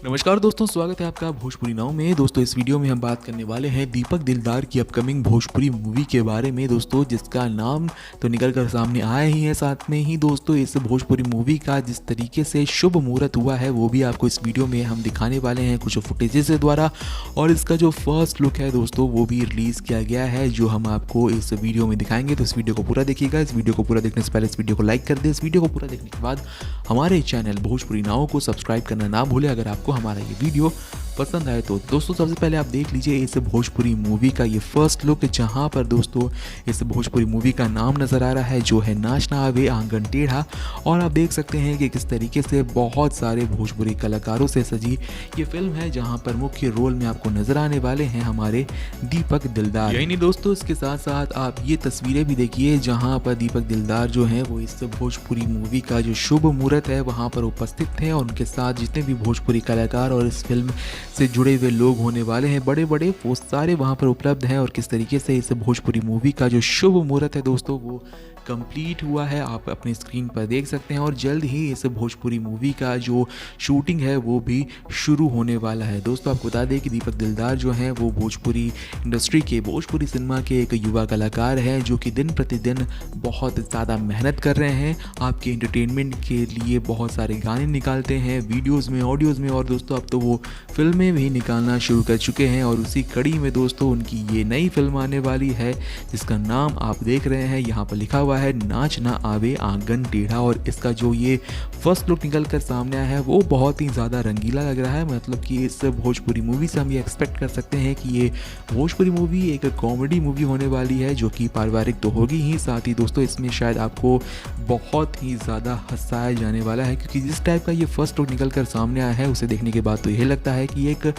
नमस्कार दोस्तों, स्वागत है आपका भोजपुरी नाव में। दोस्तों इस वीडियो में हम बात करने वाले हैं दीपक दिलदार की अपकमिंग भोजपुरी मूवी के बारे में दोस्तों, जिसका नाम तो निकल कर सामने आया ही है। साथ में ही दोस्तों इस भोजपुरी मूवी का जिस तरीके से शुभ मुहूर्त हुआ है वो भी आपको इस वीडियो में हम दिखाने वाले हैं कुछ फुटेजेस के द्वारा। और इसका जो फर्स्ट लुक है दोस्तों वो भी रिलीज़ किया गया है, जो हम आपको इस वीडियो में दिखाएंगे। तो इस वीडियो को पूरा देखिएगा। इस वीडियो को पूरा देखने से पहले इस वीडियो को लाइक कर दे। इस वीडियो को पूरा देखने के बाद हमारे चैनल भोजपुरी नाव को सब्सक्राइब करना ना भूलें। अगर आपको हमारा ये वीडियो पसंद आए तो दोस्तों सबसे पहले आप देख लीजिए इस भोजपुरी मूवी का ये फर्स्ट लुक, जहां पर दोस्तों इस भोजपुरी मूवी का नाम नज़र आ रहा है जो है नाच ना आवे आंगन टेढ़ा। और आप देख सकते हैं कि किस तरीके से बहुत सारे भोजपुरी कलाकारों से सजी ये फिल्म है, जहां पर मुख्य रोल में आपको नजर आने वाले हैं हमारे दीपक दिलदार। यही नहीं दोस्तों, इसके साथ साथ आप ये तस्वीरें भी देखिए जहां पर दीपक दिलदार जो है वो इस भोजपुरी मूवी का जो शुभ मुहूर्त है वहां पर उपस्थित थे, और उनके साथ जितने भी भोजपुरी कलाकार और इस फिल्म से जुड़े हुए लोग होने वाले हैं बड़े बड़े, वो सारे वहाँ पर उपलब्ध हैं। और किस तरीके से इस भोजपुरी मूवी का जो शुभ मुहूर्त है दोस्तों वो कंप्लीट हुआ है, आप अपनी स्क्रीन पर देख सकते हैं। और जल्द ही इस भोजपुरी मूवी का जो शूटिंग है वो भी शुरू होने वाला है। दोस्तों आपको बता दें कि दीपक दिलदार जो हैं वो भोजपुरी इंडस्ट्री के, भोजपुरी सिनेमा के एक युवा कलाकार हैं जो कि दिन प्रतिदिन बहुत ज़्यादा मेहनत कर रहे हैं आपके एंटरटेनमेंट के लिए। बहुत सारे गाने निकालते हैं वीडियोज़ में, ऑडियोज़ में, और दोस्तों अब तो वो फिल्में भी निकालना शुरू कर चुके हैं। और उसी कड़ी में दोस्तों उनकी ये नई फिल्म आने वाली है जिसका नाम आप देख रहे हैं, यहाँ पर लिखा हुआ है नाच ना आवे आंगन टेढ़ा। और इसका जो ये फर्स्ट लुक निकल कर सामने आया है वो बहुत ही ज़्यादा रंगीला लग रहा है। मतलब कि इस भोजपुरी मूवी से हम ये एक्सपेक्ट कर सकते हैं कि ये भोजपुरी मूवी एक कॉमेडी मूवी होने वाली है जो कि पारिवारिक तो होगी ही, साथ ही दोस्तों इसमें शायद आपको बहुत ही ज़्यादा हंसाया जाने वाला है, क्योंकि जिस टाइप का ये फर्स्ट लुक निकल कर सामने आया है उसे देखने के बाद तो यह लगता है कि एक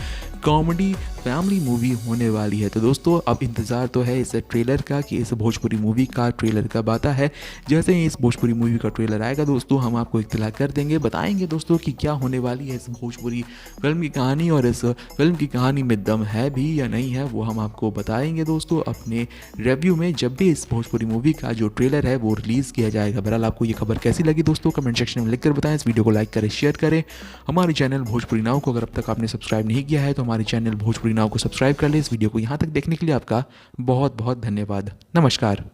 कॉमेडी फैमिली मूवी होने वाली है। तो दोस्तों अब इंतज़ार तो है इस ट्रेलर का कि इस भोजपुरी मूवी का ट्रेलर कब आता है। जैसे ही इस भोजपुरी मूवी का ट्रेलर आएगा दोस्तों हम आपको इत्तला कर देंगे, बताएंगे दोस्तों कि क्या होने वाली है इस भोजपुरी फिल्म की कहानी, और इस फिल्म की कहानी में दम है भी या नहीं है वो हम आपको बताएंगे दोस्तों अपने रिव्यू में, जब भी इस भोजपुरी मूवी का जो ट्रेलर है वो रिलीज़ किया जाएगा। बहरहाल आपको ये खबर कैसी लगी दोस्तों कमेंट सेक्शन में लिखकर बताएं। इस वीडियो को लाइक करें, शेयर करें। हमारे चैनल भोजपुरी नाव को अगर अब तक आपने सब्सक्राइब नहीं किया है तो हमारे चैनल भोजपुरी नाव को सब्सक्राइब कर ले। इस वीडियो को यहाँ तक देखने के लिए आपका बहुत बहुत धन्यवाद। नमस्कार।